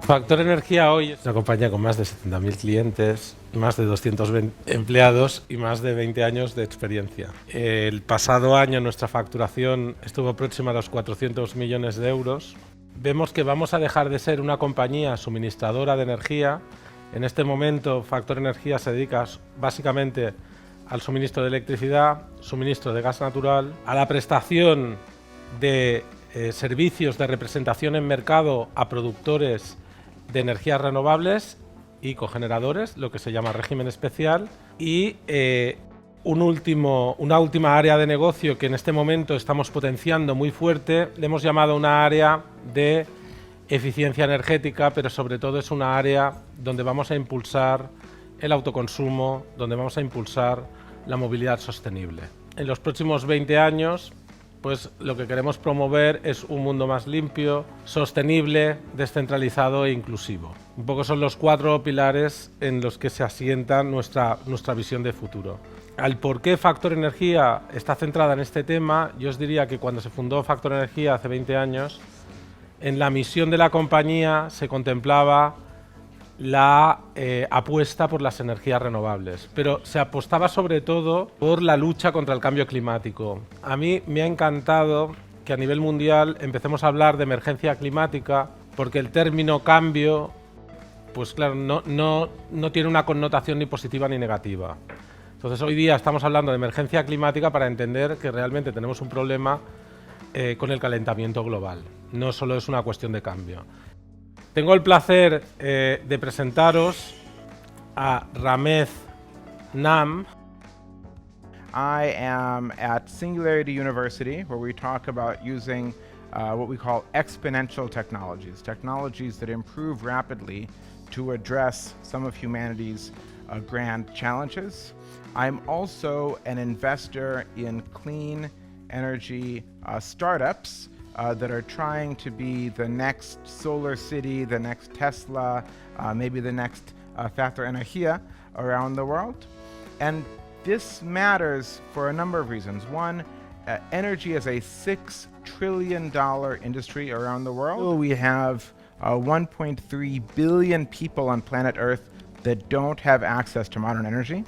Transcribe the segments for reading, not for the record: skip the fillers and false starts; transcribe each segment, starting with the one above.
Factorenergia hoy es una compañía con más de 70.000 clientes, más de 220 empleados y más de 20 años de experiencia. El pasado año nuestra facturación estuvo próxima a los 400 millones de euros. Vemos que vamos a dejar de ser una compañía suministradora de energía. En este momento Factorenergia se dedica básicamente al suministro de electricidad, suministro de gas natural, a la prestación de servicios de representación en mercado a productores de energías renovables y cogeneradores, lo que se llama régimen especial, y una última área de negocio que en este momento estamos potenciando muy fuerte, le hemos llamado una área de eficiencia energética, pero sobre todo es una área donde vamos a impulsar el autoconsumo, donde vamos a impulsar la movilidad sostenible. En los próximos 20 años, pues lo que queremos promover es un mundo más limpio, sostenible, descentralizado e inclusivo. Un poco son los 4 pilares en los que se asienta nuestra visión de futuro. Al por qué Factorenergia está centrada en este tema, yo os diría que cuando se fundó Factorenergia hace 20 años, en la misión de la compañía se contemplaba la apuesta por las energías renovables, pero se apostaba sobre todo por la lucha contra el cambio climático. A mí me ha encantado que a nivel mundial empecemos a hablar de emergencia climática, porque el término cambio, pues claro, no tiene una connotación ni positiva ni negativa. Entonces hoy día estamos hablando de emergencia climática para entender que realmente tenemos un problema con el calentamiento global, no solo es una cuestión de cambio. Tengo el placer de presentaros a Ramez Naam. I am at Singularity University, where we talk about using what we call exponential technologies, technologies that improve rapidly to address some of humanity's grand challenges. I'm also an investor in clean energy startups that are trying to be the next solar city, the next Tesla, maybe the next Factorenergia around the world. And this matters for a number of reasons. One, energy is a $6 trillion industry around the world. We have 1.3 billion people on planet Earth that don't have access to modern energy.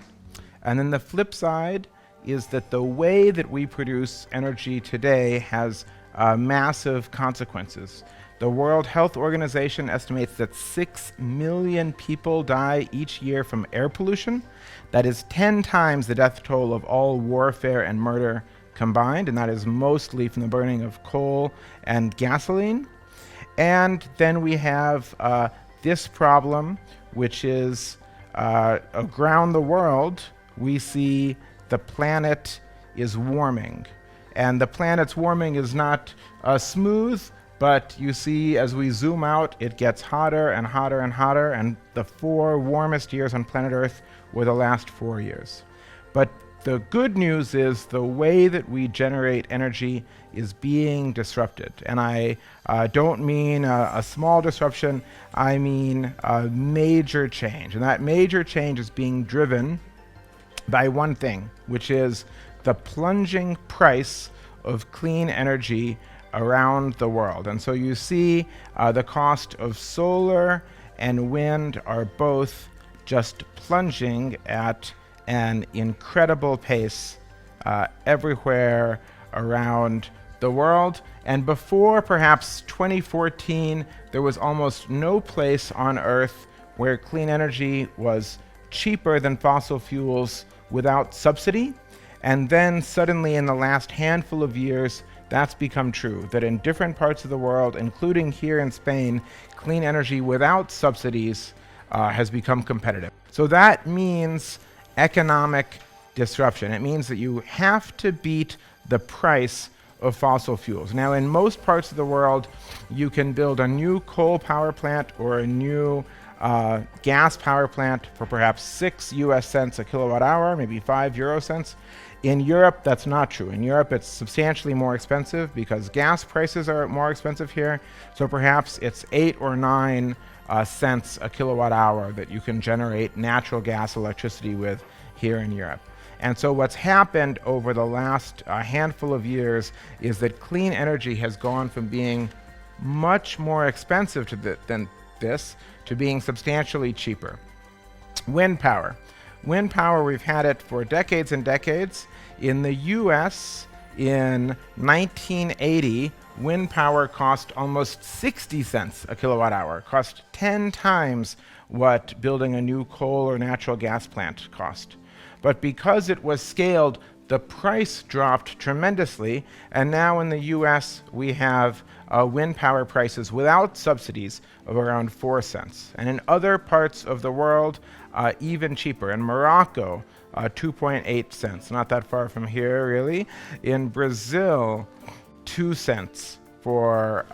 And then the flip side is that the way that we produce energy today has massive consequences. The World Health Organization estimates that 6 million people die each year from air pollution. That is 10 times the death toll of all warfare and murder combined, and that is mostly from the burning of coal and gasoline. And then we have this problem, which is around the world, we see the planet is warming. And the planet's warming is not smooth, but you see as we zoom out, it gets hotter and hotter and hotter, and the 4 warmest years on planet Earth were the last 4 years. But the good news is the way that we generate energy is being disrupted. And I don't mean a small disruption, I mean a major change. And that major change is being driven by one thing, which is the plunging price of clean energy around the world. And so you see the cost of solar and wind are both just plunging at an incredible pace everywhere around the world. And before perhaps 2014, there was almost no place on Earth where clean energy was cheaper than fossil fuels without subsidy. And then suddenly in the last handful of years, that's become true, that in different parts of the world, including here in Spain, clean energy without subsidies has become competitive. So that means economic disruption. It means that you have to beat the price of fossil fuels. Now, in most parts of the world, you can build a new coal power plant or a new gas power plant for perhaps 6 US cents a kilowatt hour, maybe 5 euro cents. In Europe, that's not true. In Europe, it's substantially more expensive because gas prices are more expensive here. So perhaps it's 8 or 9 cents a kilowatt hour that you can generate natural gas electricity with here in Europe. And so what's happened over the last handful of years is that clean energy has gone from being much more expensive than this to being substantially cheaper. Wind power. Wind power, we've had it for decades and decades. In the US, in 1980, wind power cost almost 60 cents a kilowatt hour, cost 10 times what building a new coal or natural gas plant cost. But because it was scaled, the price dropped tremendously, and now in the US we have wind power prices without subsidies of around 4 cents. And in other parts of the world, even cheaper. In Morocco, 2.8 cents, not that far from here really. In Brazil, 2 cents for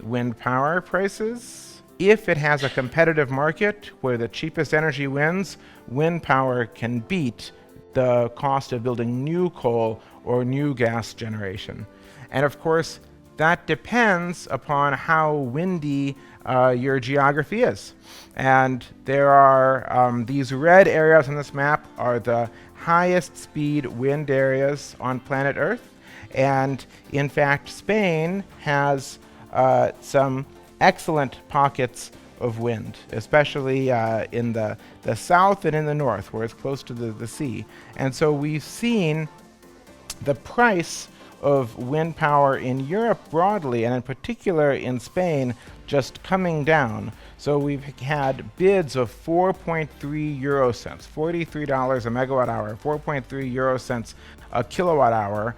wind power prices. If it has a competitive market where the cheapest energy wins, wind power can beat the cost of building new coal or new gas generation. And of course, that depends upon how windy your geography is. And there are these red areas on this map are the highest speed wind areas on planet Earth. And in fact, Spain has some excellent pockets of wind, especially in the south and in the north, where it's close to the sea. And so we've seen the price of wind power in Europe broadly, and in particular in Spain, just coming down. So we've had bids of 4.3 euro cents, $43 a megawatt hour, 4.3 euro cents a kilowatt hour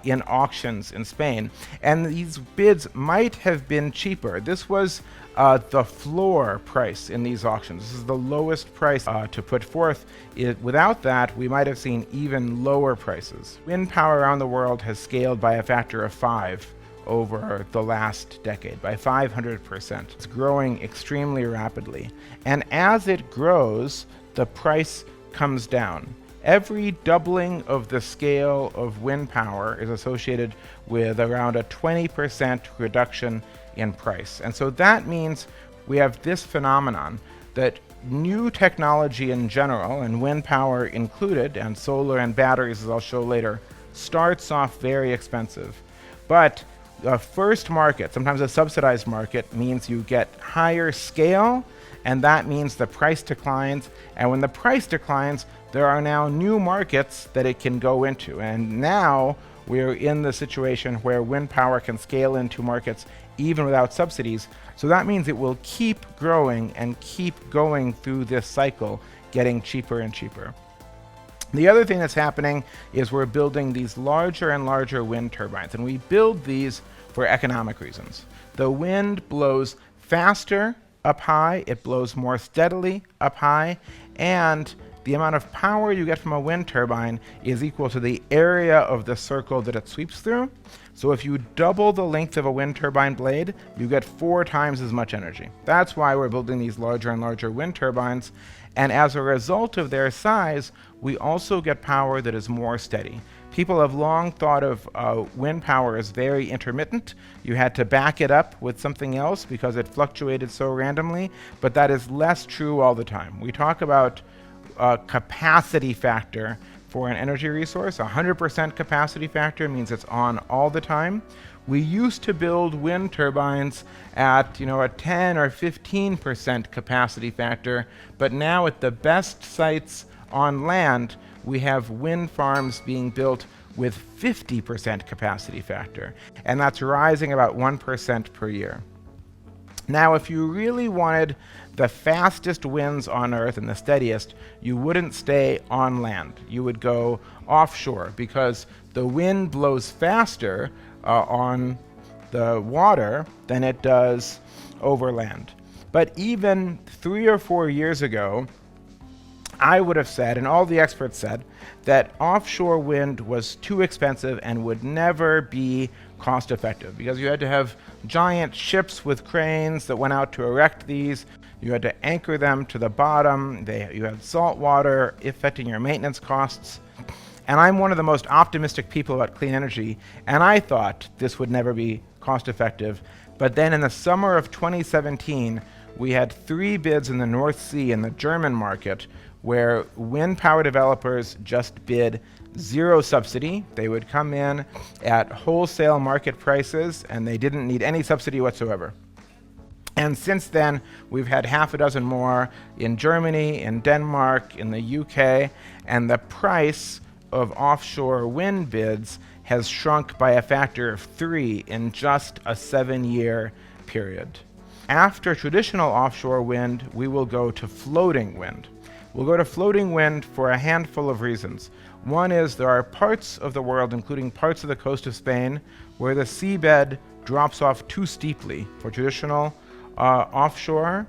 in auctions in Spain. And these bids might have been cheaper. This was the floor price in these auctions. This is the lowest price to put forth. Without that, we might have seen even lower prices. Wind power around the world has scaled by a factor of 5 over the last decade, by 500%. It's growing extremely rapidly. And as it grows, the price comes down. Every doubling of the scale of wind power is associated with around a 20% reduction in price. And so that means we have this phenomenon that new technology in general, and wind power included, and solar and batteries, as I'll show later, starts off very expensive. But the first market, sometimes a subsidized market, means you get higher scale, and that means the price declines. And when the price declines, there are now new markets that it can go into. And now we're in the situation where wind power can scale into markets even without subsidies. So that means it will keep growing and keep going through this cycle, getting cheaper and cheaper. The other thing that's happening is we're building these larger and larger wind turbines, and we build these for economic reasons. The wind blows faster up high, it blows more steadily up high, and the amount of power you get from a wind turbine is equal to the area of the circle that it sweeps through. So if you double the length of a wind turbine blade, you get 4 times as much energy. That's why we're building these larger and larger wind turbines. And as a result of their size, we also get power that is more steady. People have long thought of wind power as very intermittent. You had to back it up with something else because it fluctuated so randomly, but that is less true all the time. We talk about capacity factor for an energy resource. 100% capacity factor means it's on all the time. We used to build wind turbines at a 10 or 15% capacity factor, but now at the best sites on land, we have wind farms being built with 50% capacity factor, and that's rising about 1% per year. Now, if you really wanted the fastest winds on Earth and the steadiest, you wouldn't stay on land. You would go offshore because the wind blows faster on the water than it does over land. But even 3 or 4 years ago, I would have said, and all the experts said, that offshore wind was too expensive and would never be cost effective because you had to have giant ships with cranes that went out to erect these. You had to anchor them to the bottom. You had salt water affecting your maintenance costs. And I'm one of the most optimistic people about clean energy, and I thought this would never be cost effective. But then in the summer of 2017, we had 3 bids in the North Sea in the German market where wind power developers just bid 0 subsidy. They would come in at wholesale market prices and they didn't need any subsidy whatsoever. And since then, we've had half a dozen more in Germany, in Denmark, in the UK, and the price of offshore wind bids has shrunk by a factor of 3 in just a 7-year period. After traditional offshore wind, we will go to floating wind. We'll go to floating wind for a handful of reasons. One is there are parts of the world, including parts of the coast of Spain, where the seabed drops off too steeply for traditional offshore.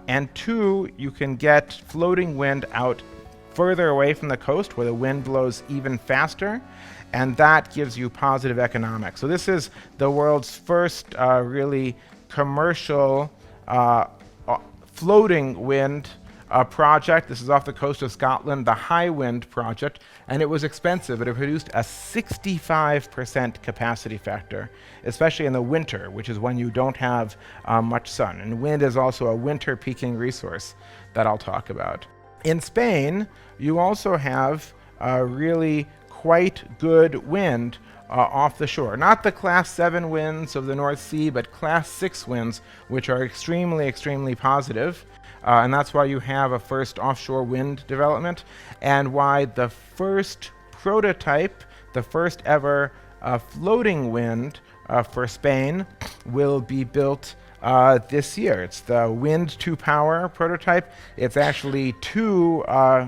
And two, you can get floating wind out further away from the coast where the wind blows even faster, and that gives you positive economics. So this is the world's first really commercial floating wind project. This is off the coast of Scotland, the High Wind project, and it was expensive, but it produced a 65% capacity factor, especially in the winter, which is when you don't have much sun. And wind is also a winter peaking resource that I'll talk about. In Spain, you also have really quite good wind off the shore. Not the class 7 winds of the North Sea, but class 6 winds, which are extremely, extremely positive. And that's why you have a first offshore wind development, and why the first prototype, the first ever floating wind for Spain will be built this year. It's the Wind2Power prototype. It's actually 2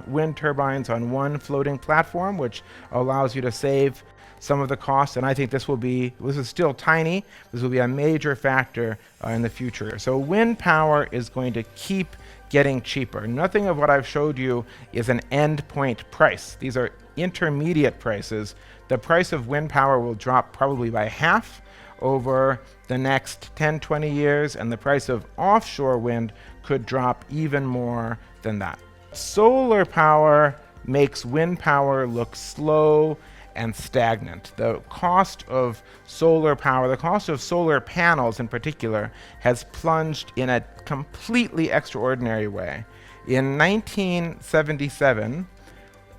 wind turbines on one floating platform, which allows you to save some of the costs, and I think this is still tiny. This will be a major factor in the future. So wind power is going to keep getting cheaper. Nothing of what I've showed you is an endpoint price. These are intermediate prices. The price of wind power will drop probably by half over the next 10, 20 years, and the price of offshore wind could drop even more than that. Solar power makes wind power look slow and stagnant. The cost of solar power, the cost of solar panels in particular, has plunged in a completely extraordinary way. In 1977,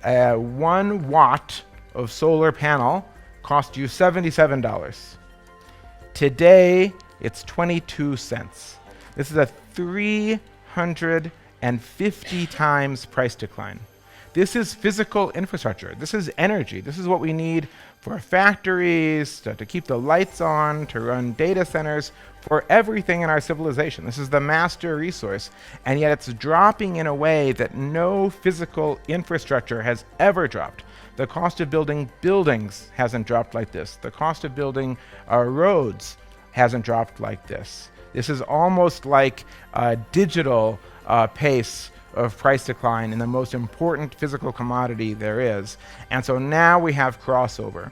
1 watt of solar panel cost you $77. Today, it's 22 cents. This is a 350 times price decline. This is physical infrastructure. This is energy. This is what we need for factories, to keep the lights on, to run data centers, for everything in our civilization. This is the master resource, and yet it's dropping in a way that no physical infrastructure has ever dropped. The cost of building buildings hasn't dropped like this. The cost of building roads hasn't dropped like this. This is almost like a digital pace of price decline in the most important physical commodity there is. And so now we have crossover,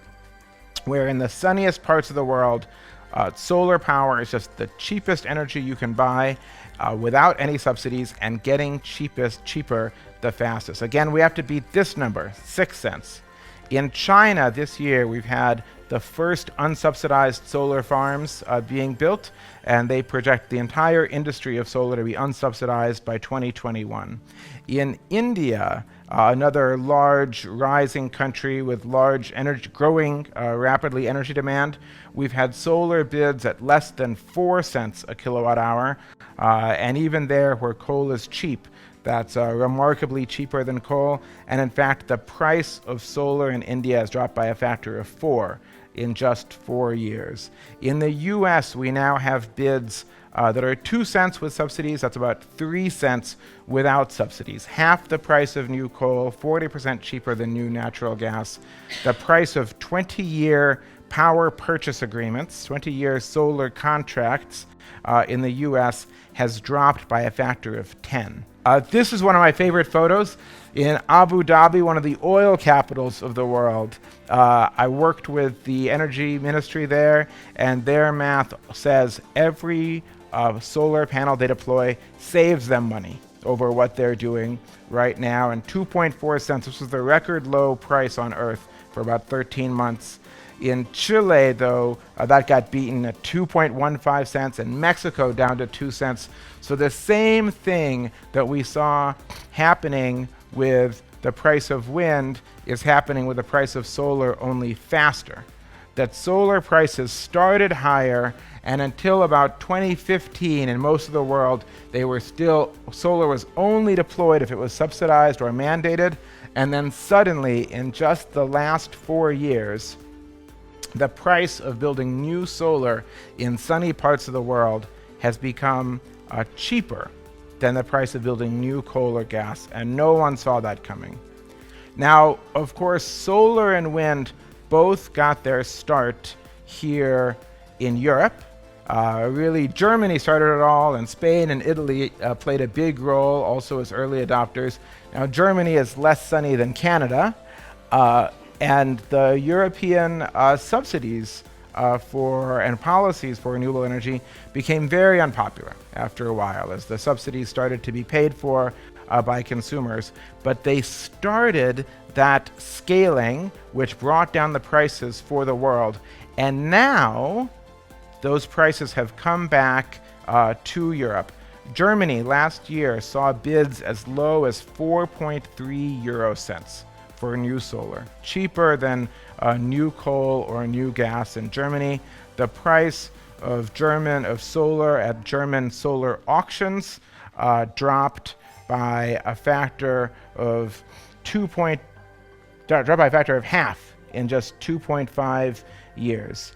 where in the sunniest parts of the world, solar power is just the cheapest energy you can buy without any subsidies, and getting cheaper the fastest. Again, we have to beat this number, 6 cents. In China this year, we've had the first unsubsidized solar farms being built, and they project the entire industry of solar to be unsubsidized by 2021. In India, another large rising country with large energy, growing rapidly energy demand, we've had solar bids at less than 4 cents a kilowatt hour, and even there where coal is cheap, that's remarkably cheaper than coal. And in fact, the price of solar in India has dropped by a factor of 4 in just 4 years. In the US, we now have bids that are 2 cents with subsidies. That's about 3 cents without subsidies. Half the price of new coal, 40% cheaper than new natural gas. The price of 20-year power purchase agreements, 20-year solar contracts in the US has dropped by a factor of 10. This is one of my favorite photos. In Abu Dhabi, one of the oil capitals of the world, I worked with the energy ministry there, and their math says every solar panel they deploy saves them money over what they're doing right now. And 2.4 cents, this was the record low price on Earth for about 13 months. In Chile, though, that got beaten at 2.15 cents, and Mexico down to 2 cents. So the same thing that we saw happening with the price of wind is happening with the price of solar, only faster. that solar prices started higher, and until about 2015 in most of the world, solar was only deployed if it was subsidized or mandated. And then suddenly, in just the last 4 years, the price of building new solar in sunny parts of the world has become cheaper than the price of building new coal or gas, and no one saw that coming. Now, of course, solar and wind both got their start here in Europe. Really, Germany started it all, and Spain and Italy played a big role also as early adopters. Now, Germany is less sunny than Canada, and the European subsidies and policies for renewable energy became very unpopular after a while as the subsidies started to be paid for by consumers. But they started that scaling, which brought down the prices for the world. And now those prices have come back to Europe. Germany last year saw bids as low as 4.3 euro cents for new solar, cheaper than new coal or new gas in Germany. The price of solar at German solar auctions dropped by a factor of half in just 2.5 years.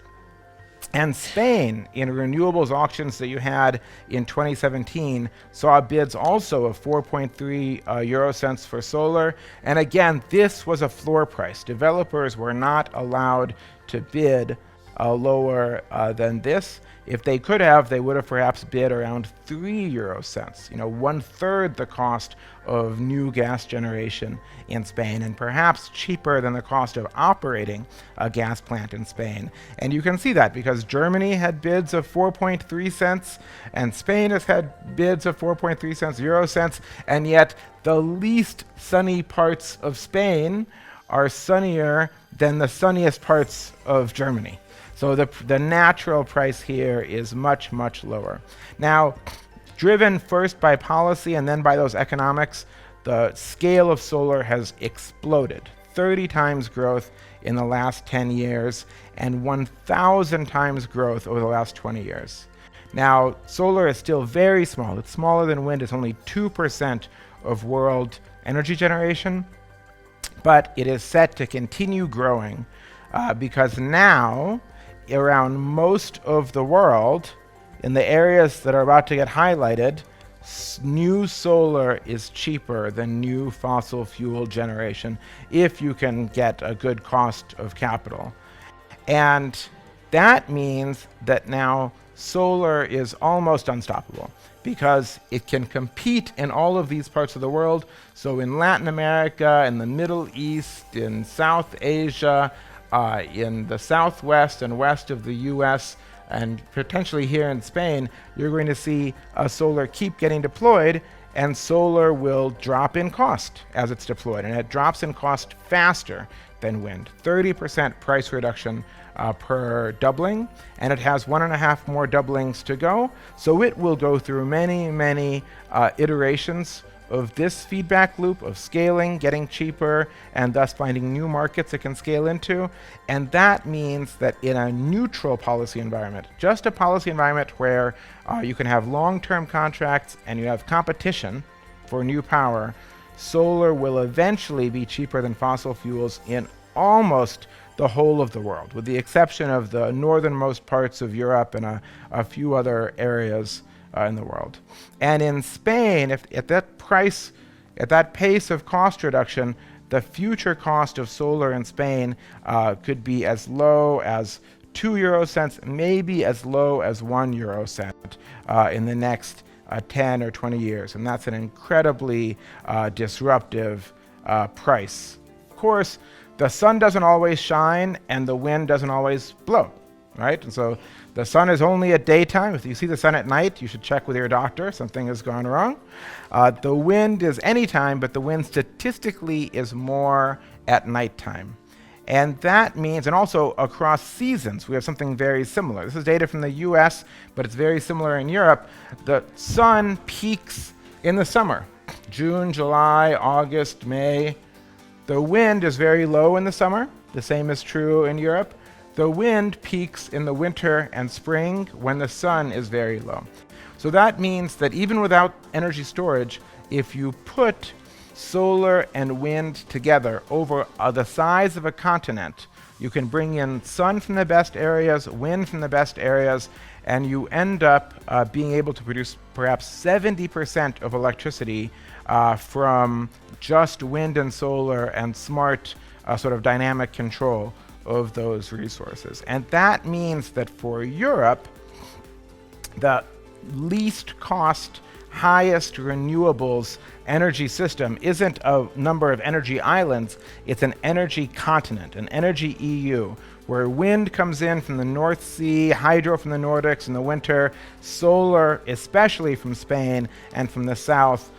And Spain, in renewables auctions that you had in 2017, saw bids also of 4.3 euro cents for solar. And again, this was a floor price. Developers were not allowed to bid lower than this. If they could have, they would have perhaps bid around 3 euro cents, 1/3 the cost of new gas generation in Spain, and perhaps cheaper than the cost of operating a gas plant in Spain. And you can see that because Germany had bids of 4.3 cents, and Spain has had bids of 4.3 cents, euro cents, and yet the least sunny parts of Spain are sunnier than the sunniest parts of Germany. So the natural price here is much, much lower. Now, driven first by policy and then by those economics, the scale of solar has exploded. 30 times growth in the last 10 years and 1,000 times growth over the last 20 years. Now, solar is still very small. It's smaller than wind. It's only 2% of world energy generation, but it is set to continue growing because now, around most of the world, in the areas that are about to get highlighted, new solar is cheaper than new fossil fuel generation if you can get a good cost of capital. And that means that now solar is almost unstoppable because it can compete in all of these parts of the world. So in Latin America, in the Middle East, in South Asia, in the southwest and west of the US, and potentially here in Spain, you're going to see solar keep getting deployed, and solar will drop in cost as it's deployed. And it drops in cost faster than wind. 30% price reduction per doubling, and it has 1.5 more doublings to go. So it will go through many, many iterations of this feedback loop of scaling, getting cheaper, and thus finding new markets it can scale into. And that means that in a neutral policy environment, just a policy environment where you can have long-term contracts and you have competition for new power, solar will eventually be cheaper than fossil fuels in almost the whole of the world, with the exception of the northernmost parts of Europe and a few other areas in the world. And in Spain, if at that pace of cost reduction, the future cost of solar in Spain could be as low as 2 euro cents, maybe as low as 1 euro cent in the next 10 or 20 years. And that's an incredibly disruptive price. Of course, the sun doesn't always shine and the wind doesn't always blow, right? And so the sun is only at daytime. If you see the sun at night, you should check with your doctor. Something has gone wrong. The wind is anytime, but the wind statistically is more at nighttime. And that means, and also across seasons, we have something very similar. This is data from the US, but it's very similar in Europe. The sun peaks in the summer, June, July, August, May. The wind is very low in the summer. The same is true in Europe. The wind peaks in the winter and spring when the sun is very low. So that means that even without energy storage, if you put solar and wind together over the size of a continent, you can bring in sun from the best areas, wind from the best areas, and you end up being able to produce perhaps 70% of electricity from just wind and solar and smart sort of dynamic control of those resources. And that means that for Europe, the least cost, highest renewables energy system isn't a number of energy islands, it's an energy continent, an energy EU, where wind comes in from the North Sea, hydro from the Nordics in the winter, solar especially from Spain and from the south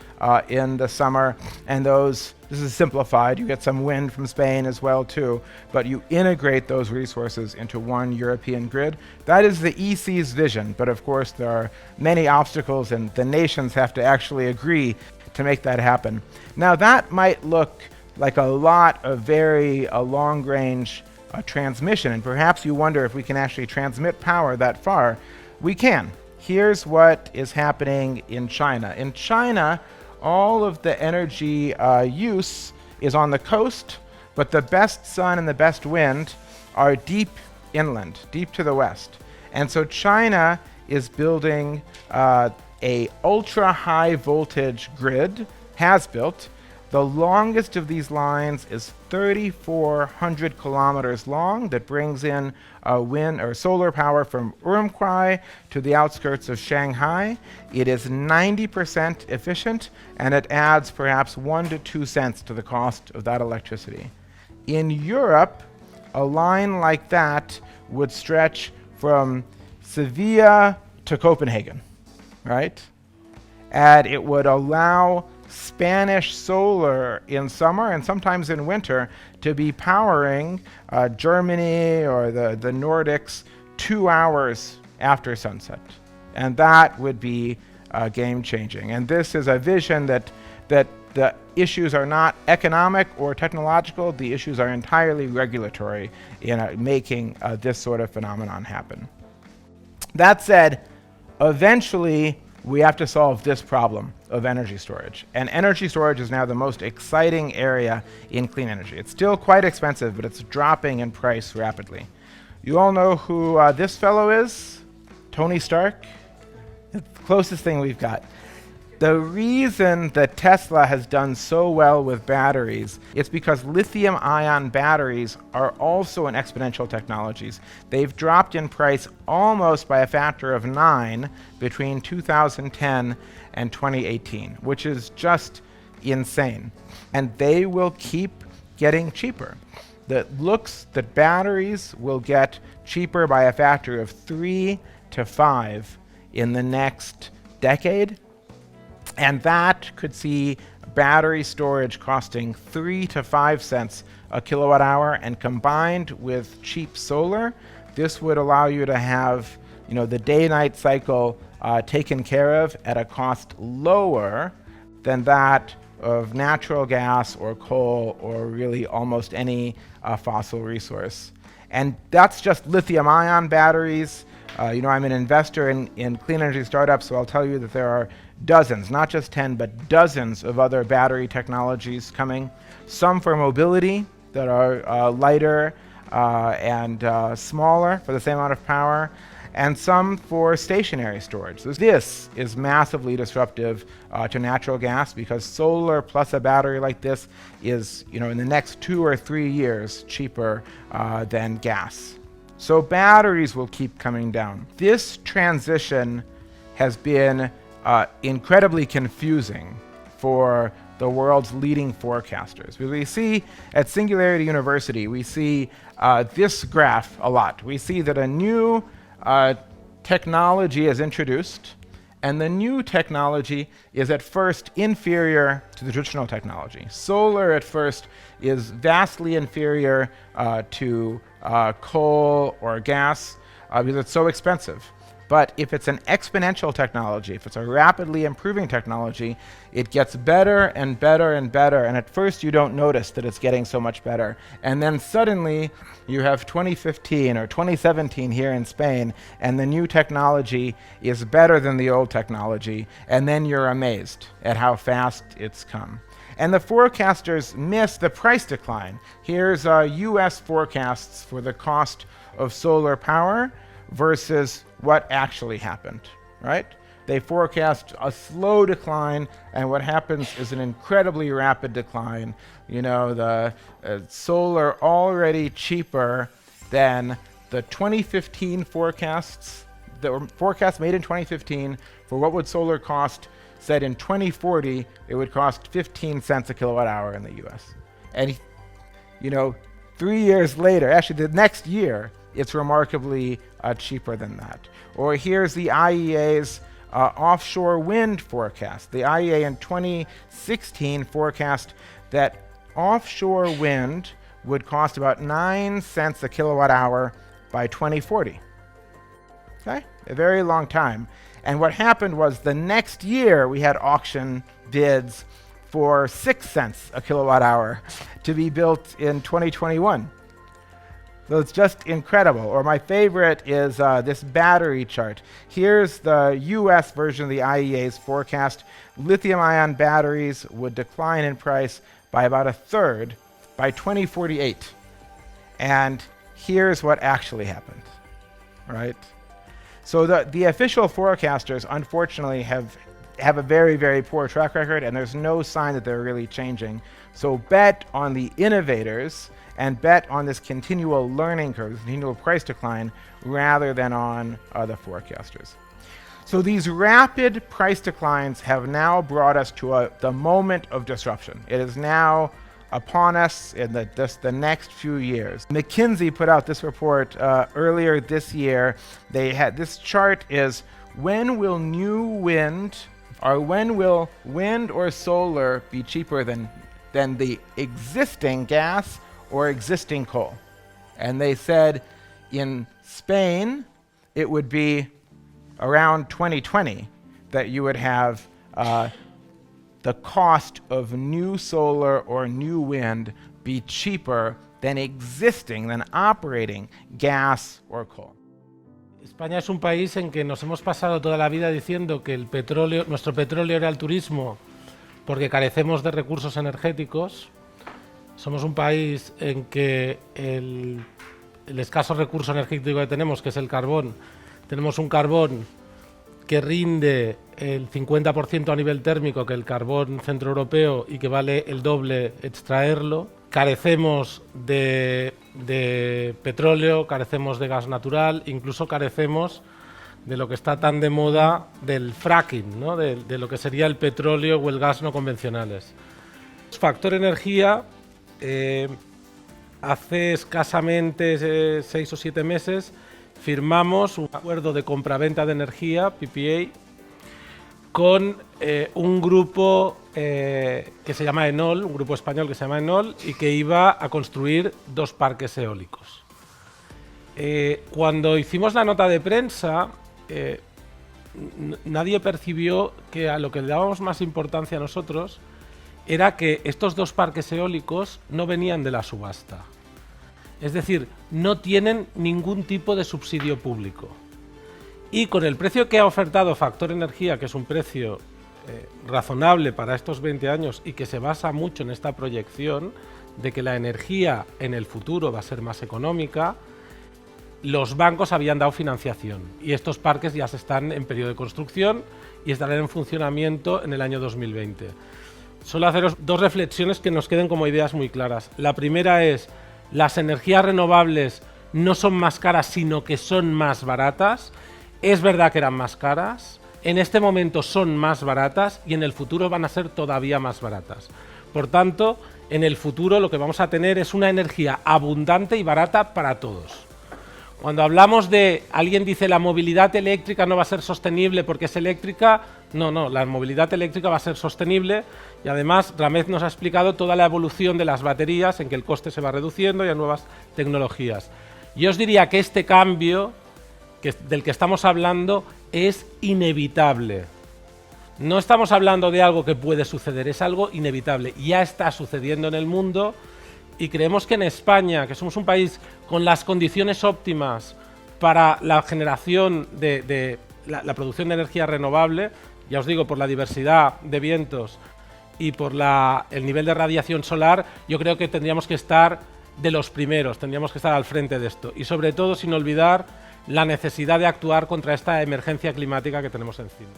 in the summer. And this is simplified, you get some wind from Spain as well too, but you integrate those resources into one European grid. That is the EC's vision, but of course there are many obstacles and the nations have to actually agree to make that happen. Now that might look like a lot of very long-range transmission, and perhaps you wonder if we can actually transmit power that far. We can. Here's what is happening in China. In China, all of the energy use is on the coast, but the best sun and the best wind are deep inland, deep to the west. And so China is building a ultra high voltage grid, has built. The longest of these lines is 3,400 kilometers long that brings in wind or solar power from Urumqi to the outskirts of Shanghai. It is 90% efficient and it adds perhaps 1 to 2 cents to the cost of that electricity. In Europe, a line like that would stretch from Sevilla to Copenhagen, right? And it would allow Spanish solar in summer and sometimes in winter to be powering Germany or the Nordics 2 hours after sunset. And that would be game-changing. And this is a vision that the issues are not economic or technological, the issues are entirely regulatory in making this sort of phenomenon happen. That said, eventually we have to solve this problem of energy storage. And energy storage is now the most exciting area in clean energy. It's still quite expensive, but it's dropping in price rapidly. You all know who this fellow is? Tony Stark? It's the closest thing we've got. The reason that Tesla has done so well with batteries is because lithium-ion batteries are also an exponential technologies. They've dropped in price almost by a factor of 9 between 2010 and 2018, which is just insane. And they will keep getting cheaper. That looks that batteries will get cheaper by a factor of 3 to 5 in the next decade. And that could see battery storage costing 3 to 5 cents a kilowatt hour, and combined with cheap solar, this would allow you to have, the day-night cycle taken care of at a cost lower than that of natural gas or coal or really almost any fossil resource. And that's just lithium-ion batteries. I'm an investor in clean energy startups, so I'll tell you that there are dozens, not just 10, but dozens of other battery technologies coming. Some for mobility that are lighter and smaller for the same amount of power, and some for stationary storage. So this is massively disruptive to natural gas, because solar plus a battery like this is, in the next 2 or 3 years cheaper than gas. So batteries will keep coming down. This transition has been incredibly confusing for the world's leading forecasters. We see at Singularity University, we see this graph a lot. We see that a new technology is introduced, and the new technology is at first inferior to the traditional technology. Solar at first is vastly inferior to coal or gas because it's so expensive. But if it's an exponential technology, if it's a rapidly improving technology, it gets better and better and better. And at first you don't notice that it's getting so much better. And then suddenly you have 2015 or 2017 here in Spain, and the new technology is better than the old technology. And then you're amazed at how fast it's come. And the forecasters miss the price decline. Here's US forecasts for the cost of solar power versus what actually happened, right? They forecast a slow decline, and what happens is an incredibly rapid decline. You know, the solar already cheaper than the 2015 forecasts, the forecasts made in 2015 for what would solar cost, said in 2040 it would cost 15 cents a kilowatt hour in the US. And, you know, 3 years later, actually the next year, it's remarkably cheaper than that. Or here's the IEA's offshore wind forecast. The IEA in 2016 forecast that offshore wind would cost about 9 cents a kilowatt hour by 2040. Okay, a very long time. And what happened was the next year we had auction bids for 6 cents a kilowatt hour to be built in 2021. So it's just incredible. Or my favorite is this battery chart. Here's the US version of the IEA's forecast. Lithium-ion batteries would decline in price by about a third by 2048. And here's what actually happened, right? So the official forecasters, unfortunately, have a very, very poor track record, and there's no sign that they're really changing. So bet on the innovators and bet on this continual learning curve, this continual price decline, rather than on the forecasters. So these rapid price declines have now brought us to the moment of disruption. It is now upon us in the next few years. McKinsey put out this report earlier this year. They had this chart is when will wind or solar be cheaper than the existing gas or existing coal? And they said in Spain it would be around 2020 that you would have the cost of new solar or new wind be cheaper than operating gas or coal. España es un país en que nos hemos pasado toda la vida diciendo que nuestro petróleo era el turismo porque carecemos de recursos energéticos. Somos un país en que el escaso recurso energético que tenemos, que es el carbón, tenemos un carbón que rinde el 50% a nivel térmico que el carbón centroeuropeo y que vale el doble extraerlo. Carecemos de petróleo, carecemos de gas natural, incluso carecemos de lo que está tan de moda del fracking, ¿no? de lo que sería el petróleo o el gas no convencionales. Factor Energía, hace escasamente 6 o 7 meses, firmamos un acuerdo de compraventa de energía, PPA, con un grupo que se llama Enol, un grupo español que se llama Enol, y que iba a construir 2 parques eólicos. Cuando hicimos la nota de prensa, nadie percibió que a lo que le dábamos más importancia a nosotros era que estos 2 parques eólicos no venían de la subasta. Es decir, no tienen ningún tipo de subsidio público. Y con el precio que ha ofertado Factor Energía, que es un precio razonable para estos 20 años y que se basa mucho en esta proyección de que la energía en el futuro va a ser más económica, los bancos habían dado financiación y estos parques ya están en periodo de construcción y estarán en funcionamiento en el año 2020. Solo haceros 2 reflexiones que nos queden como ideas muy claras. La primera es: las energías renovables no son más caras, sino que son más baratas. Es verdad que eran más caras, en este momento son más baratas y en el futuro van a ser todavía más baratas. Por tanto, en el futuro lo que vamos a tener es una energía abundante y barata para todos. Cuando hablamos de, alguien dice la movilidad eléctrica no va a ser sostenible porque es eléctrica, no, la movilidad eléctrica va a ser sostenible y además Ramez nos ha explicado toda la evolución de las baterías en que el coste se va reduciendo y hay nuevas tecnologías. Yo os diría que este cambio del que estamos hablando es inevitable. No estamos hablando de algo que puede suceder, es algo inevitable. Ya está sucediendo en el mundo y creemos que en España, que somos un país con las condiciones óptimas para la generación de la producción de energía renovable, ya os digo, por la diversidad de vientos y por el nivel de radiación solar, yo creo que tendríamos que estar de los primeros, tendríamos que estar al frente de esto. Y sobre todo, sin olvidar la necesidad de actuar contra esta emergencia climática que tenemos encima.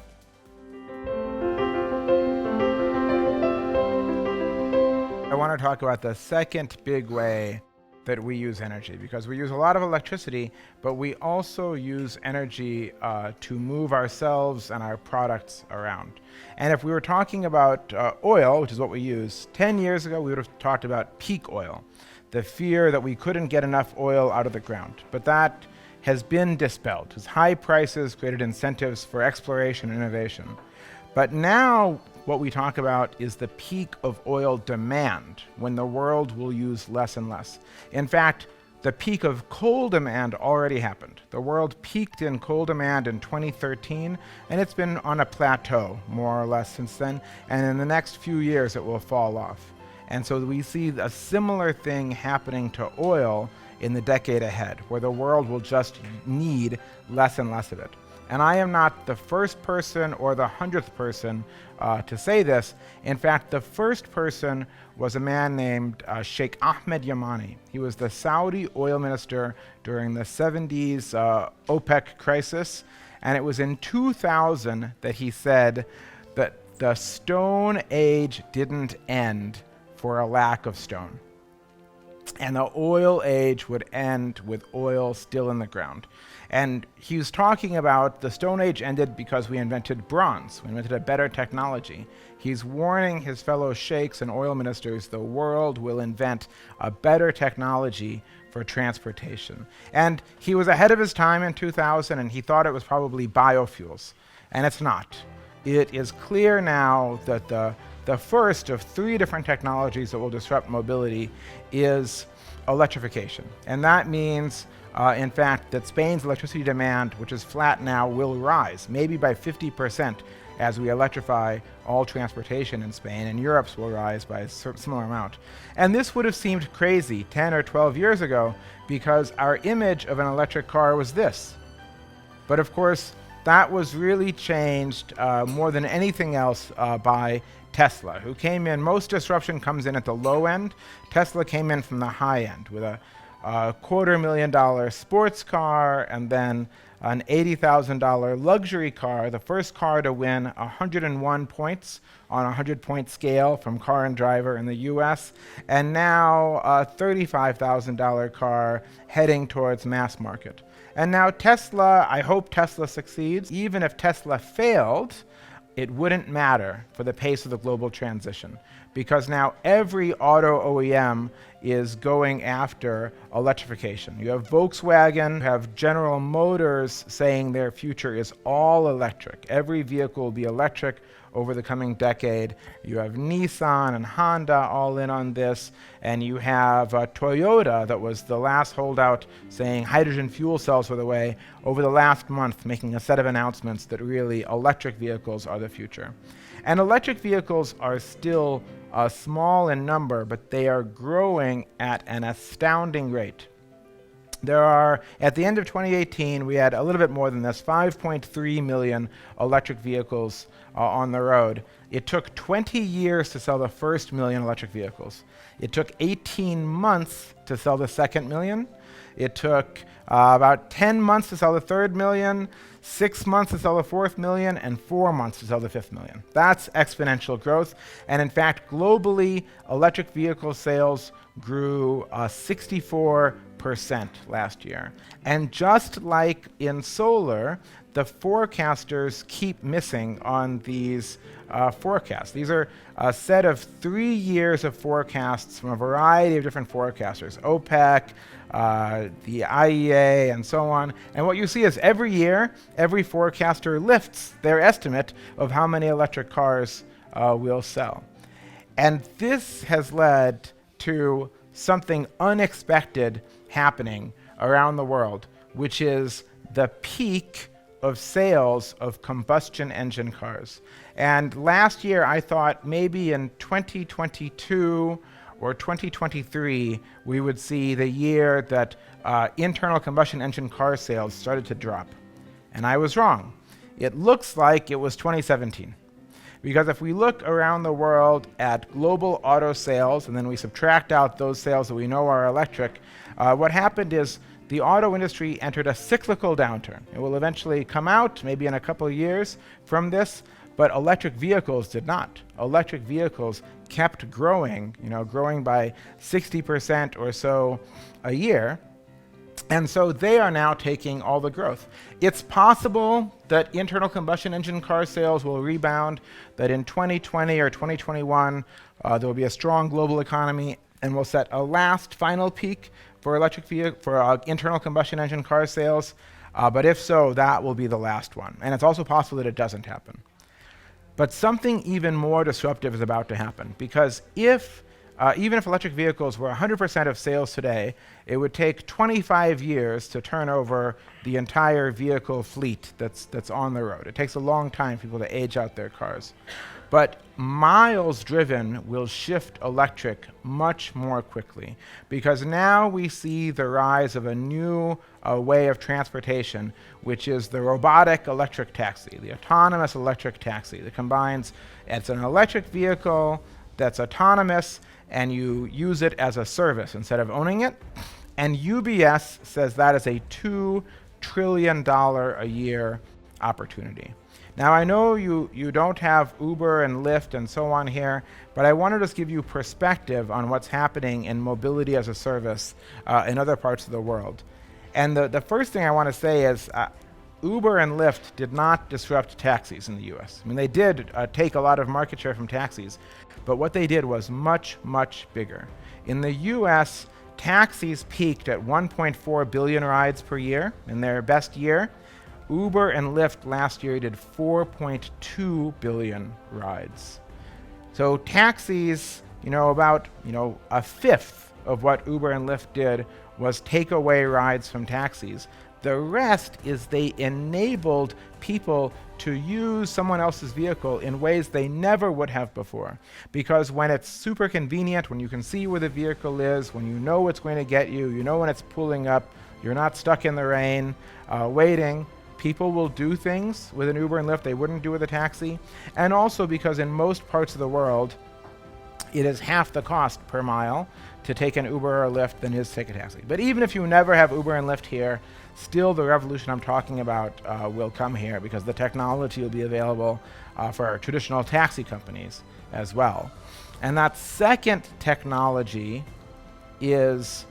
I want to talk about the second big way that we use energy, because we use a lot of electricity, but we also use energy to move ourselves and our products around. And if we were talking about oil, which is what we use, 10 years ago we would have talked about peak oil, the fear that we couldn't get enough oil out of the ground. But that has been dispelled, as high prices created incentives for exploration and innovation. But now what we talk about is the peak of oil demand, when the world will use less and less. In fact, the peak of coal demand already happened. The world peaked in coal demand in 2013, and it's been on a plateau, more or less, since then, and in the next few years it will fall off. And so we see a similar thing happening to oil in the decade ahead, where the world will just need less and less of it. And I am not the first person or the 100th person to say this. In fact, the first person was a man named Sheikh Ahmed Yamani. He was the Saudi oil minister during the 70s OPEC crisis. And it was in 2000 that he said that the Stone Age didn't end for a lack of stone. And the oil age would end with oil still in the ground. And he was talking about the Stone Age ended because we invented bronze. We invented a better technology. He's warning his fellow sheikhs and oil ministers the world will invent a better technology for transportation. And he was ahead of his time in 2000, and he thought it was probably biofuels. And it's not. It is clear now that the first of three different technologies that will disrupt mobility is electrification. And that means, in fact, that Spain's electricity demand, which is flat now, will rise, maybe by 50% as we electrify all transportation in Spain, and Europe's will rise by a similar amount. And this would have seemed crazy 10 or 12 years ago because our image of an electric car was this. But of course, that was really changed more than anything else by Tesla, who came in. Most disruption comes in at the low end. Tesla came in from the high end with a $250,000 sports car and then an $80,000 luxury car, the first car to win 101 points on a 100-point scale from Car and Driver in the US, and now a $35,000 car heading towards mass market. And now Tesla, I hope Tesla succeeds. Even if Tesla failed, it wouldn't matter for the pace of the global transition, because now every auto OEM is going after electrification. You have Volkswagen, you have General Motors saying their future is all electric. Every vehicle will be electric over the coming decade. You have Nissan and Honda all in on this, and you have Toyota, that was the last holdout, saying hydrogen fuel cells are the way, over the last month making a set of announcements that really electric vehicles are the future. And electric vehicles are still small in number, but they are growing at an astounding rate. There are, at the end of 2018, we had a little bit more than this, 5.3 million electric vehicles on the road. It took 20 years to sell the first million electric vehicles. It took 18 months to sell the second million. It took about 10 months to sell the third million, 6 months to sell the fourth million, and 4 months to sell the fifth million. That's exponential growth. And in fact, globally, electric vehicle sales grew 64% last year. And just like in solar, the forecasters keep missing on these forecasts. These are a set of 3 years of forecasts from a variety of different forecasters, OPEC, the IEA, and so on. And what you see is every year, every forecaster lifts their estimate of how many electric cars will sell. And this has led to something unexpected happening around the world, which is the peak of sales of combustion engine cars. And last year I thought maybe in 2022 or 2023 we would see the year that internal combustion engine car sales started to drop. And I was wrong. It looks like it was 2017. Because if we look around the world at global auto sales and then we subtract out those sales that we know are electric, what happened is the auto industry entered a cyclical downturn. It will eventually come out, maybe in a couple of years from this, but electric vehicles did not. Electric vehicles kept growing, growing by 60% or so a year. And so they are now taking all the growth. It's possible that internal combustion engine car sales will rebound, that in 2020 or 2021 there will be a strong global economy and we'll set a last final peak for internal combustion engine car sales. But if so, that will be the last one. And it's also possible that it doesn't happen. But something even more disruptive is about to happen, because even if electric vehicles were 100% of sales today, it would take 25 years to turn over the entire vehicle fleet that's on the road. It takes a long time for people to age out their cars. But miles driven will shift electric much more quickly, because now we see the rise of a new way of transportation, which is the robotic electric taxi, the autonomous electric taxi that combines, it's an electric vehicle that's autonomous, and you use it as a service instead of owning it. And UBS says that is a $2 trillion a year opportunity. Now I know you don't have Uber and Lyft and so on here, but I want to just give you perspective on what's happening in mobility as a service in other parts of the world. And the first thing I want to say is Uber and Lyft did not disrupt taxis in the US. I mean, they did take a lot of market share from taxis, but what they did was much, much bigger. In the US, taxis peaked at 1.4 billion rides per year in their best year. Uber and Lyft last year did 4.2 billion rides. So taxis, about a fifth of what Uber and Lyft did was take away rides from taxis. The rest is they enabled people to use someone else's vehicle in ways they never would have before. Because when it's super convenient, when you can see where the vehicle is, when you know it's going to get you, you know when it's pulling up, you're not stuck in the rain, waiting, people will do things with an Uber and Lyft they wouldn't do with a taxi. And also because in most parts of the world, it is half the cost per mile to take an Uber or a Lyft than it is to take a taxi. But even if you never have Uber and Lyft here, still the revolution I'm talking about will come here, because the technology will be available for our traditional taxi companies as well. And that second technology is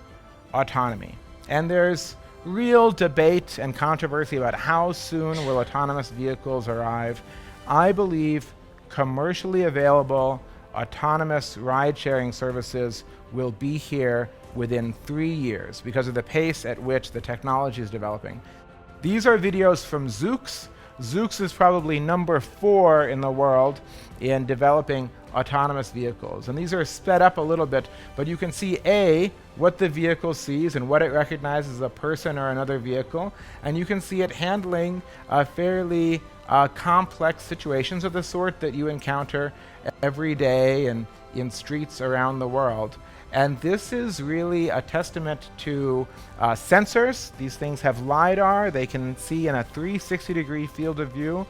autonomy. And there's real debate and controversy about how soon will autonomous vehicles arrive. I believe commercially available autonomous ride-sharing services will be here within 3 years because of the pace at which the technology is developing. These are videos from Zoox. Zoox is probably number 4 in the world in developing autonomous vehicles. And these are sped up a little bit, but you can see what the vehicle sees and what it recognizes as a person or another vehicle. And you can see it handling fairly complex situations of the sort that you encounter every day and in streets around the world. And this is really a testament to sensors. These things have LiDAR. They can see in a 360-degree field of view.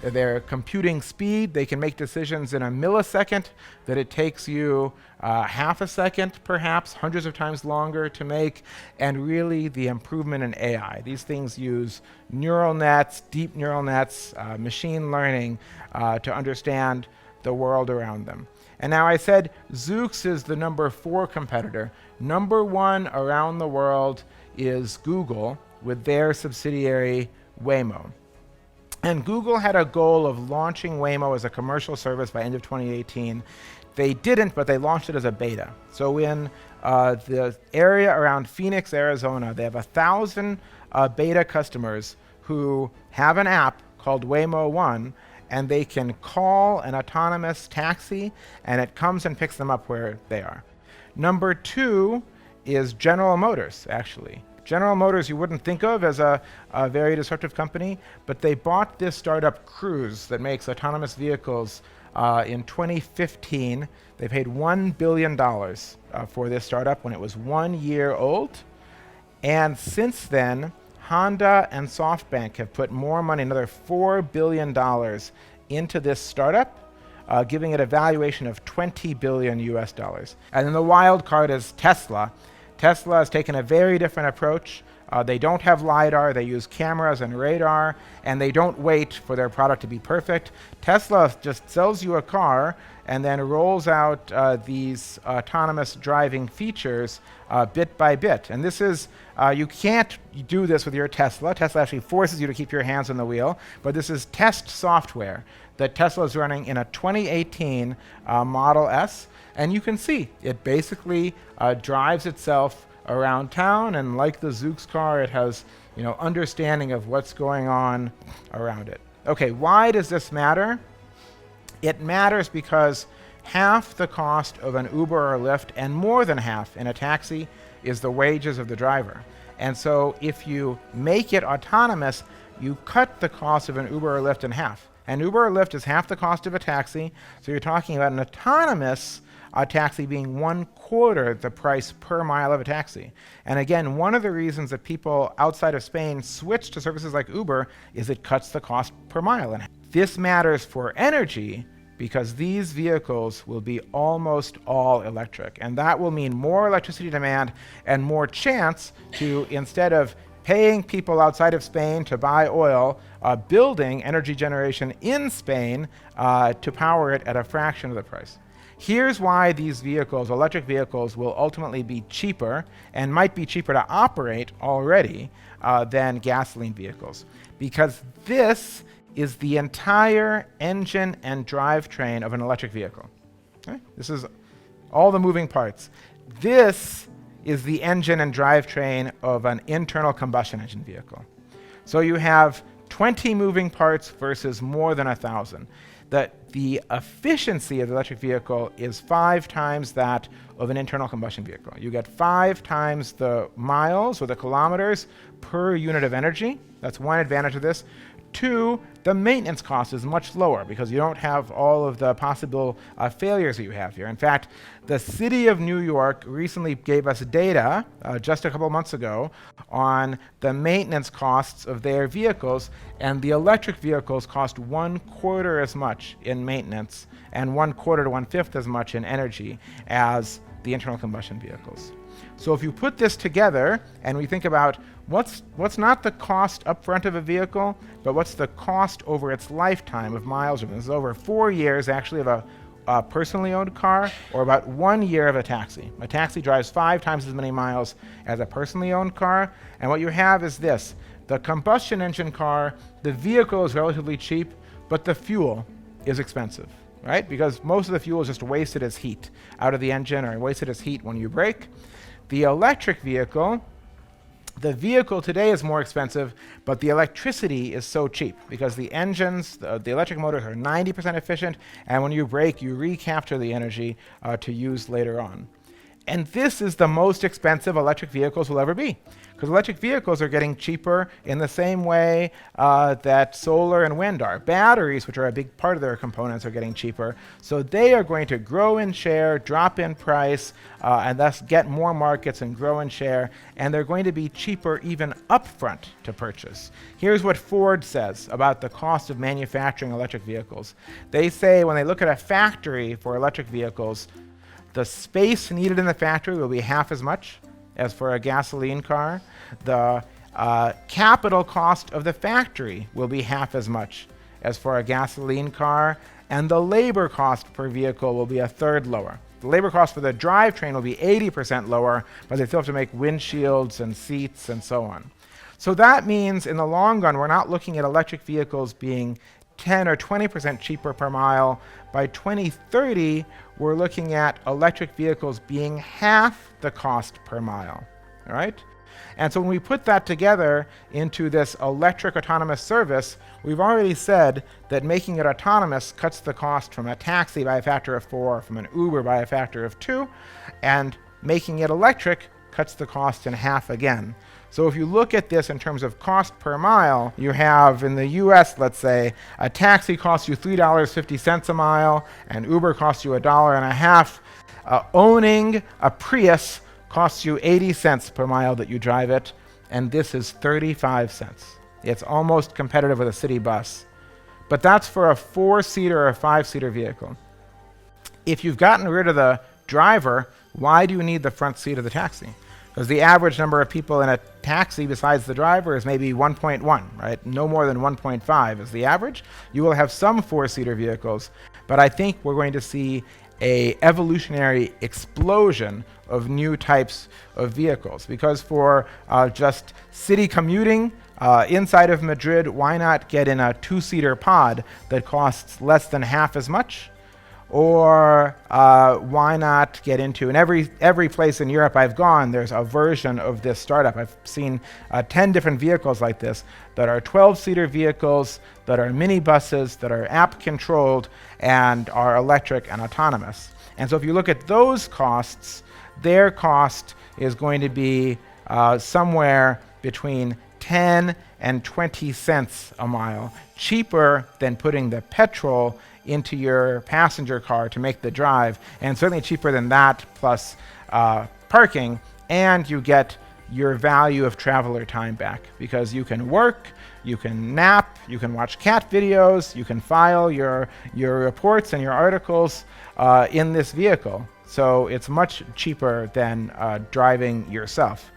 Their computing speed, they can make decisions in a millisecond that it takes you half a second, perhaps, hundreds of times longer to make, and really the improvement in AI. These things use neural nets, deep neural nets, machine learning to understand the world around them. And now I said Zoox is the number 4 competitor. Number 1 around the world is Google with their subsidiary Waymo. And Google had a goal of launching Waymo as a commercial service by end of 2018. They didn't, but they launched it as a beta. So in the area around Phoenix, Arizona, they have 1,000 beta customers who have an app called Waymo One, and they can call an autonomous taxi, and it comes and picks them up where they are. Number 2 is General Motors, actually. General Motors you wouldn't think of as a very disruptive company, but they bought this startup Cruise that makes autonomous vehicles in 2015. They paid $1 billion for this startup when it was 1 year old. And since then, Honda and SoftBank have put more money, another $4 billion into this startup, giving it a valuation of $20 billion US. And then the wild card is Tesla. Tesla has taken a very different approach. They don't have LiDAR, they use cameras and radar, and they don't wait for their product to be perfect. Tesla just sells you a car and then rolls out these autonomous driving features bit by bit. And this is, you can't do this with your Tesla. Tesla actually forces you to keep your hands on the wheel, but this is test software that Tesla is running in a 2018 Model S. And you can see it basically drives itself around town, and like the Zoox car, it has understanding of what's going on around it. Okay, why does this matter? It matters because half the cost of an Uber or Lyft, and more than half in a taxi, is the wages of the driver. And so if you make it autonomous, you cut the cost of an Uber or Lyft in half. An Uber or Lyft is half the cost of a taxi, so you're talking about an autonomous taxi being 1/4 the price per mile of a taxi. And again, one of the reasons that people outside of Spain switch to services like Uber is it cuts the cost per mile in half. This matters for energy because these vehicles will be almost all electric, and that will mean more electricity demand and more chance to, instead of paying people outside of Spain to buy oil, building energy generation in Spain to power it at a fraction of the price. Here's why these vehicles, electric vehicles, will ultimately be cheaper and might be cheaper to operate already than gasoline vehicles. Because this is the entire engine and drivetrain of an electric vehicle. Okay? This is all the moving parts. This is the engine and drivetrain of an internal combustion engine vehicle. So you have 20 moving parts versus more than 1,000. The efficiency of the electric vehicle is 5 times that of an internal combustion vehicle. You get 5 times the miles or the kilometers per unit of energy. That's one advantage of this. 2, the maintenance cost is much lower because you don't have all of the possible failures that you have here. In fact, the city of New York recently gave us data just a couple months ago on the maintenance costs of their vehicles, and the electric vehicles cost 1/4 as much in maintenance and 1/4 to 1/5 as much in energy as the internal combustion vehicles. So if you put this together and we think about what's not the cost upfront of a vehicle, but what's the cost over its lifetime of miles driven. This is over 4 years actually of a personally owned car, or about 1 year of a taxi. A taxi drives 5 times as many miles as a personally owned car, and what you have is this. The combustion engine car, the vehicle is relatively cheap, but the fuel is expensive, right? Because most of the fuel is just wasted as heat out of the engine or wasted as heat when you brake. The electric vehicle, the vehicle today is more expensive, but the electricity is so cheap because the engines, the electric motors are 90% efficient, and when you brake, you recapture the energy to use later on. And this is the most expensive electric vehicles will ever be, because electric vehicles are getting cheaper in the same way that solar and wind are. Batteries, which are a big part of their components, are getting cheaper. So they are going to grow in share, drop in price, and thus get more markets and grow in share. And they're going to be cheaper even upfront to purchase. Here's what Ford says about the cost of manufacturing electric vehicles. They say when they look at a factory for electric vehicles, the space needed in the factory will be half as much as for a gasoline car. The capital cost of the factory will be half as much as for a gasoline car, and the labor cost per vehicle will be 1/3 lower. The labor cost for the drivetrain will be 80% lower, but they still have to make windshields and seats and so on. So that means in the long run, we're not looking at electric vehicles being 10 or 20% cheaper per mile. By 2030, we're looking at electric vehicles being half the cost per mile, all right? And so when we put that together into this electric autonomous service, we've already said that making it autonomous cuts the cost from a taxi by a factor of 4, from an Uber by a factor of 2, and making it electric cuts the cost in half again. So if you look at this in terms of cost per mile, you have in the US, let's say, a taxi costs you $3.50 a mile, and Uber costs you $1.50. Owning a Prius costs you 80 cents per mile that you drive it, and this is 35 cents. It's almost competitive with a city bus. But that's for a 4-seater or a 5-seater vehicle. If you've gotten rid of the driver, why do you need the front seat of the taxi? Because the average number of people in a taxi besides the driver is maybe 1.1, right? No more than 1.5 is the average. You will have some 4-seater vehicles, but I think we're going to see a evolutionary explosion of new types of vehicles. Because for just city commuting inside of Madrid, why not get in a 2-seater pod that costs less than half as much? Or why not get into, in every place in Europe I've gone, there's a version of this startup. I've seen 10 different vehicles like this that are 12-seater vehicles, that are minibuses, that are app-controlled, and are electric and autonomous. And so if you look at those costs, their cost is going to be somewhere between 10 and 20 cents a mile, cheaper than putting the petrol into your passenger car to make the drive, and certainly cheaper than that plus parking, and you get your value of traveler time back because you can work, you can nap, you can watch cat videos, you can file your reports and your articles in this vehicle. So it's much cheaper than driving yourself.